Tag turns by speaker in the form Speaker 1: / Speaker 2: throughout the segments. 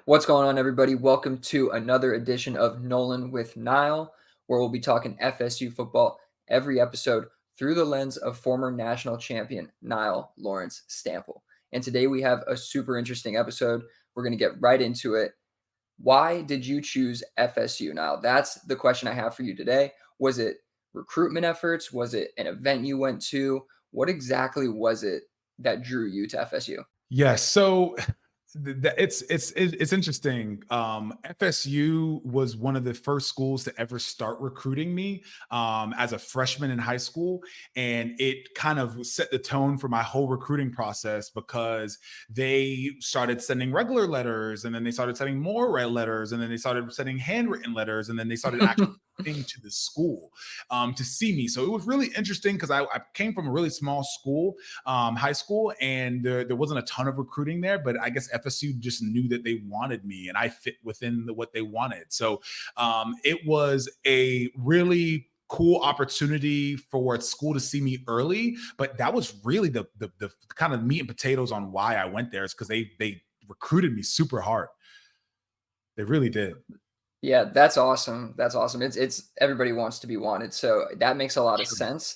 Speaker 1: What's going on, everybody? Welcome to another edition of Nole'n with Nile, where we'll be talking FSU football every episode through the lens of former national champion Nile Lawrence Stample. And today we have a super interesting episode. We're going to get right into it. Why did you choose FSU, Nile? That's the question I have for you today. Was it recruitment efforts? Was it an event you went to? What exactly was it that drew you to FSU?
Speaker 2: Yes. So it's interesting. FSU was one of the first schools to ever start recruiting me as a freshman in high school, and it kind of set the tone for my whole recruiting process because they started sending regular letters, and then they started sending more red letters, and then they started sending handwritten letters, and then they started actually to the school to see me. So it was really interesting because I came from a really small school, high school, and there wasn't a ton of recruiting there, but I guess FSU just knew that they wanted me and I fit within what they wanted. So it was a really cool opportunity for school to see me early, but that was really the kind of meat and potatoes on why I went there, is because they recruited me super hard. They really did.
Speaker 1: Yeah, that's awesome. That's awesome. It's everybody wants to be wanted. So that makes a lot of
Speaker 2: Sure.
Speaker 1: sense.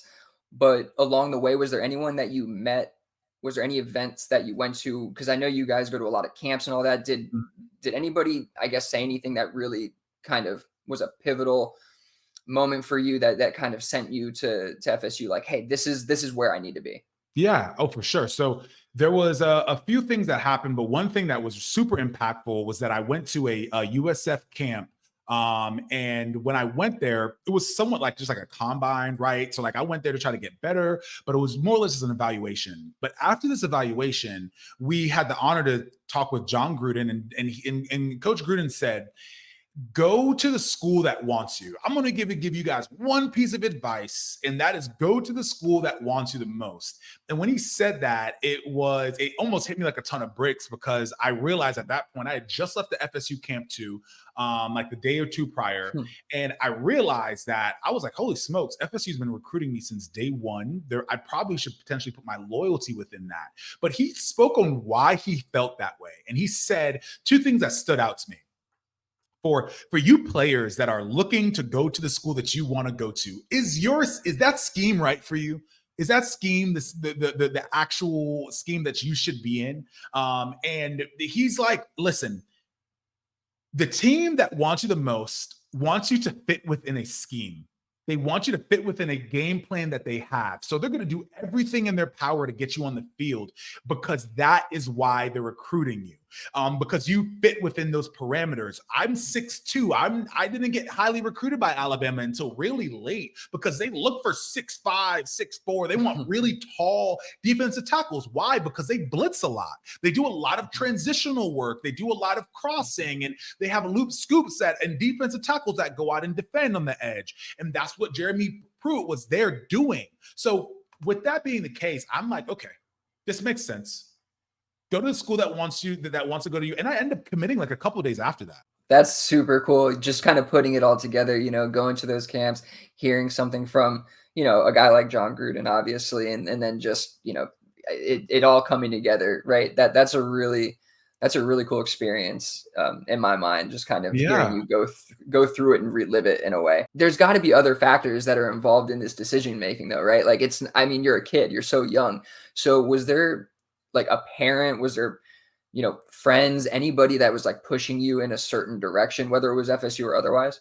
Speaker 1: But along the way, was there anyone that you met? Was there any events that you went to? Because I know you guys go to a lot of camps and all that. Did anybody, I guess, say anything that really kind of was a pivotal moment for you that kind of sent you to FSU? Like, hey, this is where I need to be.
Speaker 2: Yeah. Oh, for sure. So there was a few things that happened, but one thing that was super impactful was that I went to a USF camp. And when I went there, it was somewhat like just like a combine, right? So like I went there to try to get better, but it was more or less as an evaluation. But after this evaluation, we had the honor to talk with John Gruden, and Coach Gruden said, go to the school that wants you. I'm going to give you guys one piece of advice, and that is go to the school that wants you the most. And when he said that, it almost hit me like a ton of bricks, because I realized at that point I had just left the FSU camp too, like the day or two prior.
Speaker 1: Hmm.
Speaker 2: And I realized that I was like, holy smokes, FSU's been recruiting me since day one. I probably should potentially put my loyalty within that. But he spoke on why he felt that way. And he said two things that stood out to me. For you players that are looking to go to the school that you want to go to, is that scheme right for you? Is that scheme the actual scheme that you should be in? And he's like, listen, the team that wants you the most wants you to fit within a scheme. They want you to fit within a game plan that they have. So they're going to do everything in their power to get you on the field, because that is why they're recruiting you. Because you fit within those parameters. I'm 6'2". I didn't get highly recruited by Alabama until really late, because they look for 6'5", 6'4". They want really tall defensive tackles. Why? Because they blitz a lot. They do a lot of transitional work. They do a lot of crossing, and they have a loop scoop set and defensive tackles that go out and defend on the edge. And that's what Jeremy Pruitt was there doing. So with that being the case, I'm like, okay, this makes sense. Go to the school that wants to go to you. And I end up committing like a couple of days after that.
Speaker 1: That's super cool. Just kind of putting it all together, going to those camps, hearing something from, a guy like John Gruden, obviously, and then just, it all coming together, right? That's a really cool experience in my mind, just kind of hearing
Speaker 2: Yeah.
Speaker 1: you go through it and relive it in a way. There's got to be other factors that are involved in this decision making, though, right? Like I mean, you're a kid, you're so young. So was there like a parent? Was there friends, anybody that was like pushing you in a certain direction, whether it was FSU or otherwise?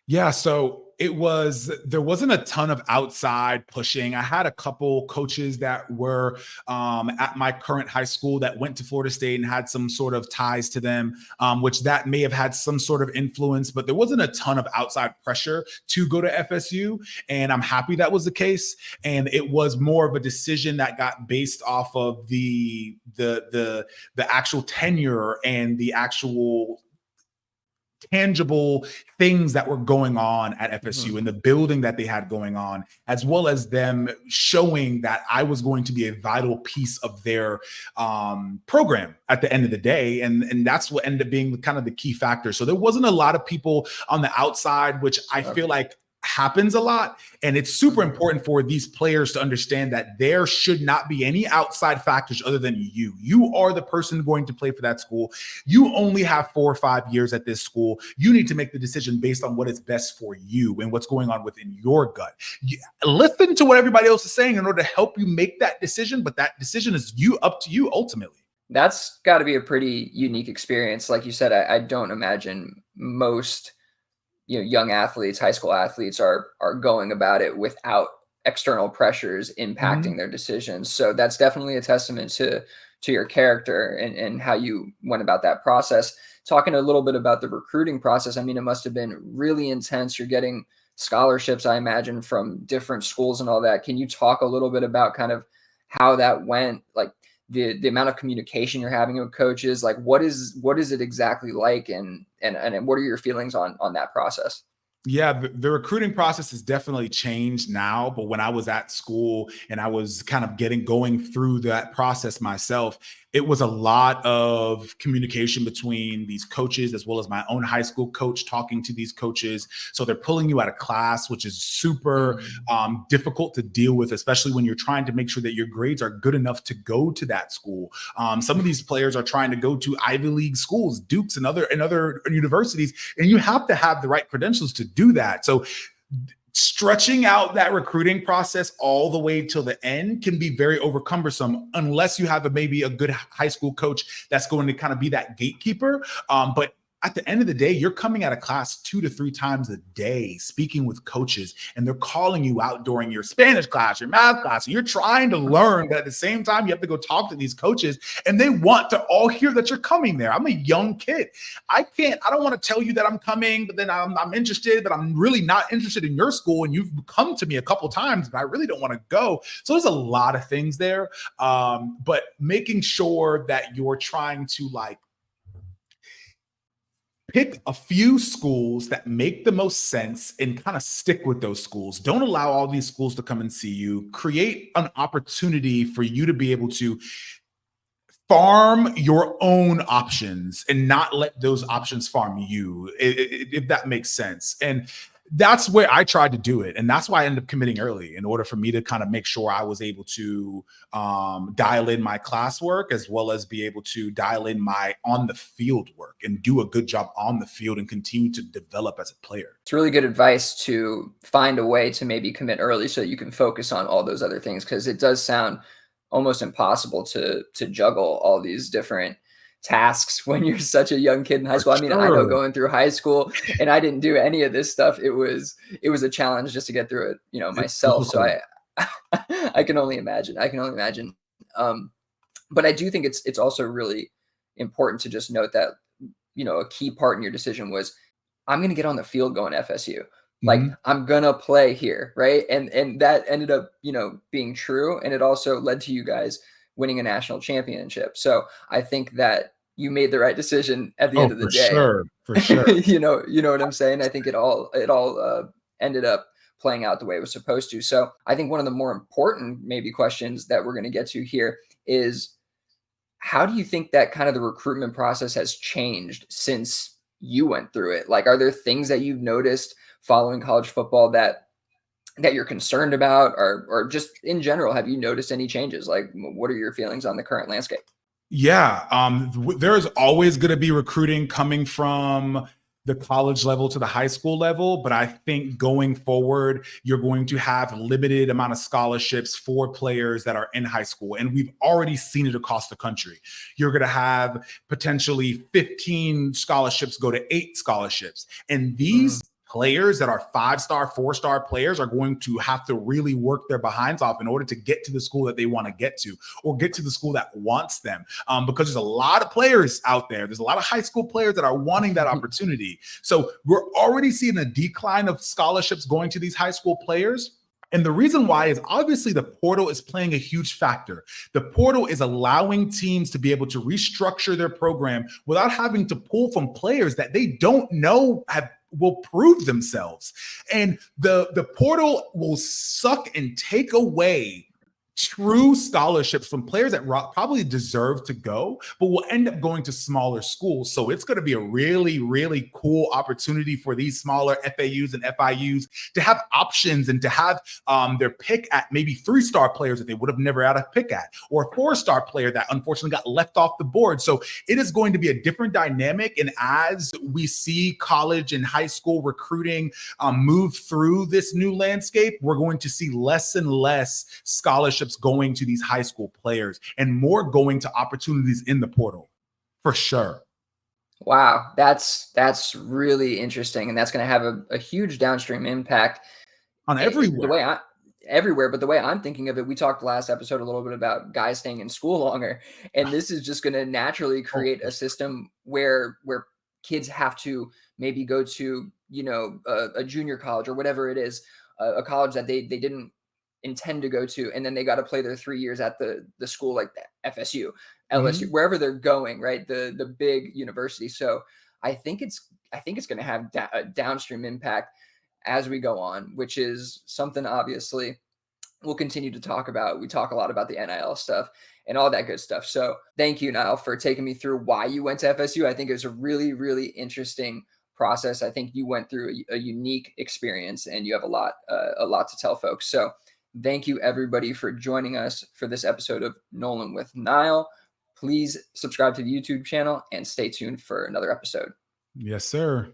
Speaker 2: Yeah, so there wasn't a ton of outside pushing. I had a couple coaches that were at my current high school that went to Florida State and had some sort of ties to them, which that may have had some sort of influence, but there wasn't a ton of outside pressure to go to FSU. And I'm happy that was the case. And it was more of a decision that got based off of the actual tenure and the actual tangible things that were going on at FSU and the building that they had going on, as well as them showing that I was going to be a vital piece of their program at the end of the day. And that's what ended up being kind of the key factor. So there wasn't a lot of people on the outside, which I feel like happens a lot. And it's super important for these players to understand that there should not be any outside factors other than you. You are the person going to play for that school. You only have 4 or 5 years at this school. You need to make the decision based on what is best for you and what's going on within your gut. Listen to what everybody else is saying in order to help you make that decision, but that decision is up to you ultimately.
Speaker 1: That's got to be a pretty unique experience. Like you said, I don't imagine most young athletes, high school athletes are going about it without external pressures impacting their decisions. So that's definitely a testament to your character and how you went about that process. Talking a little bit about the recruiting process, I mean, it must have been really intense. You're getting scholarships, I imagine, from different schools and all that. Can you talk a little bit about kind of how that went? Like the amount of communication you're having with coaches, like what is it exactly like, and what are your feelings on that process?
Speaker 2: Yeah, the recruiting process has definitely changed now. But when I was at school and I was kind of going through that process myself, it was a lot of communication between these coaches as well as my own high school coach talking to these coaches. So they're pulling you out of class, which is super difficult to deal with, especially when you're trying to make sure that your grades are good enough to go to that school. Some of these players are trying to go to Ivy League schools, Dukes, and other universities, and you have to have the right credentials to do that. So stretching out that recruiting process all the way till the end can be very overcumbersome unless you have maybe a good high school coach that's going to kind of be that gatekeeper. But at the end of the day, you're coming out of class 2 to 3 times a day, speaking with coaches, and they're calling you out during your Spanish class, your math class. And you're trying to learn, but at the same time, you have to go talk to these coaches, and they want to all hear that you're coming there. I'm a young kid. I don't want to tell you that I'm coming, but then I'm interested, but I'm really not interested in your school. And you've come to me a couple times, but I really don't want to go. So there's a lot of things there. But making sure that you're trying to pick a few schools that make the most sense and kind of stick with those schools. Don't allow all these schools to come and see you. Create an opportunity for you to be able to farm your own options and not let those options farm you, if that makes sense. And that's where I tried to do it. And that's why I ended up committing early in order for me to kind of make sure I was able to dial in my classwork as well as be able to dial in my on the field work and do a good job on the field and continue to develop as a player.
Speaker 1: It's really good advice to find a way to maybe commit early so you can focus on all those other things, because it does sound almost impossible to juggle all these different tasks when you're such a young kid in high school. I mean, I know going through high school and I didn't do any of this stuff. It was a challenge just to get through it,
Speaker 2: It's
Speaker 1: myself. So
Speaker 2: difficult.
Speaker 1: I can only imagine. I can only imagine. But I do think it's also really important to just note that, a key part in your decision was, I'm going to get on the field going to FSU. Like,
Speaker 2: Mhm.
Speaker 1: I'm going to play here. Right. And that ended up, being true. And it also led to you guys winning a national championship. So I think that you made the right decision at the
Speaker 2: Oh,
Speaker 1: end of the
Speaker 2: for
Speaker 1: day.
Speaker 2: sure. For sure.
Speaker 1: You know what I'm saying? I think it all ended up playing out the way it was supposed to. So I think one of the more important maybe questions that we're going to get to here is, how do you think that kind of the recruitment process has changed since you went through it? Like, are there things that you've noticed following college football that you're concerned about, or just in general, have you noticed any changes? Like, what are your feelings on the current landscape?
Speaker 2: Yeah, there's always going to be recruiting coming from the college level to the high school level, but I think going forward, you're going to have limited amount of scholarships for players that are in high school, and we've already seen it across the country. You're going to have potentially 15 scholarships go to 8 scholarships, and
Speaker 1: Mm,
Speaker 2: these players that are 5-star, 4-star players are going to have to really work their behinds off in order to get to the school that they want to get to, or get to the school that wants them. Because there's a lot of players out there. There's a lot of high school players that are wanting that opportunity. So we're already seeing a decline of scholarships going to these high school players. And the reason why is obviously the portal is playing a huge factor. The portal is allowing teams to be able to restructure their program without having to pull from players that they don't know will prove themselves. And the portal will suck and take away true scholarships from players that probably deserve to go, but will end up going to smaller schools. So it's going to be a really, really cool opportunity for these smaller FAUs and FIUs to have options and to have their pick at maybe 3-star players that they would have never had a pick at, or a 4-star player that unfortunately got left off the board. So it is going to be a different dynamic. And as we see college and high school recruiting move through this new landscape, we're going to see less and less scholarships going to these high school players and more going to opportunities in the portal, for sure.
Speaker 1: Wow, that's really interesting, and that's going to have a huge downstream impact.
Speaker 2: On
Speaker 1: The way
Speaker 2: everywhere.
Speaker 1: I everywhere, but the way I'm thinking of it, we talked last episode a little bit about guys staying in school longer, and this is just going to naturally
Speaker 2: Oh,
Speaker 1: create a system where kids have to maybe go to a junior college or whatever it is, a college that they didn't intend to go to, and then they got to play their 3 years at the school like FSU, LSU,
Speaker 2: mhm.
Speaker 1: wherever they're going, right? The big university. So I think it's going to have a downstream impact as we go on, which is something obviously we'll continue to talk about. We talk a lot about the NIL stuff and all that good stuff. So thank you, Niall, for taking me through why you went to FSU. I think it was a really, really interesting process. I think you went through a unique experience, and you have a lot to tell folks. So thank you, everybody, for joining us for this episode of Nole'n with Nile. Please subscribe to the YouTube channel and stay tuned for another episode.
Speaker 2: Yes, sir.